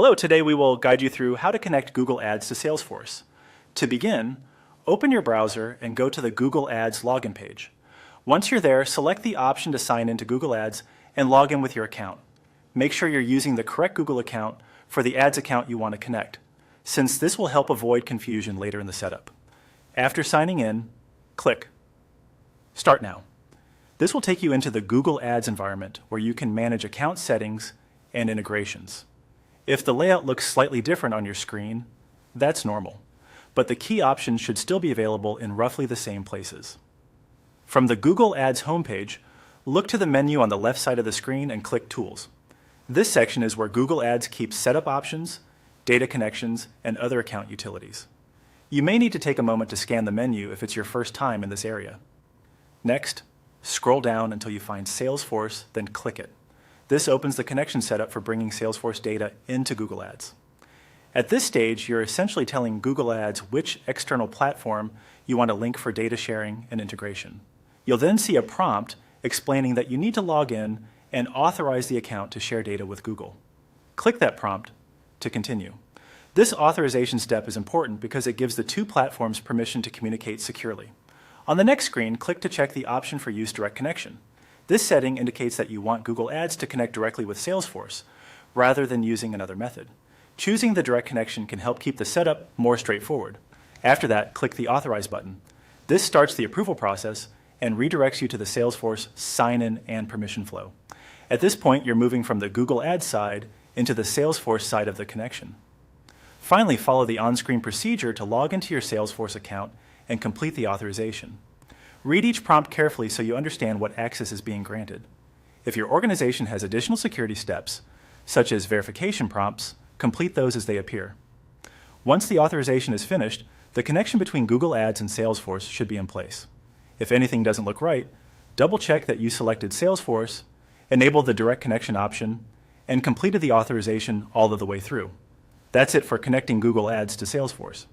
Hello, today we will guide you through how to connect Google Ads to Salesforce. To begin, open your browser and go to the Google Ads login page. Once you're there, select the option to sign into Google Ads and log in with your account. Make sure you're using the correct Google account for the ads account you want to connect, since this will help avoid confusion later in the setup. After signing in, click Start Now. This will take you into the Google Ads environment where you can manage account settings and integrations. If the layout looks slightly different on your screen, that's normal, but the key options should still be available in roughly the same places. From the Google Ads homepage, look to the menu on the left side of the screen and click Tools. This section is where Google Ads keeps setup options, data connections, and other account utilities. You may need to take a moment to scan the menu if it's your first time in this area. Next, scroll down until you find Salesforce, then click it. This opens the connection setup for bringing Salesforce data into Google Ads. At this stage, you're essentially telling Google Ads which external platform you want to link for data sharing and integration. You'll then see a prompt explaining that you need to log in and authorize the account to share data with Google. Click that prompt to continue. This authorization step is important because it gives the two platforms permission to communicate securely. On the next screen, click to check the option for Use Direct Connection. This setting indicates that you want Google Ads to connect directly with Salesforce, rather than using another method. Choosing the direct connection can help keep the setup more straightforward. After that, click the Authorize button. This starts the approval process and redirects you to the Salesforce sign-in and permission flow. At this point, you're moving from the Google Ads side into the Salesforce side of the connection. Finally, follow the on-screen procedure to log into your Salesforce account and complete the authorization. Read each prompt carefully so you understand what access is being granted. If your organization has additional security steps, such as verification prompts, complete those as they appear. Once the authorization is finished, the connection between Google Ads and Salesforce should be in place. If anything doesn't look right, double-check that you selected Salesforce, enabled the direct connection option, and completed the authorization all of the way through. That's it for connecting Google Ads to Salesforce.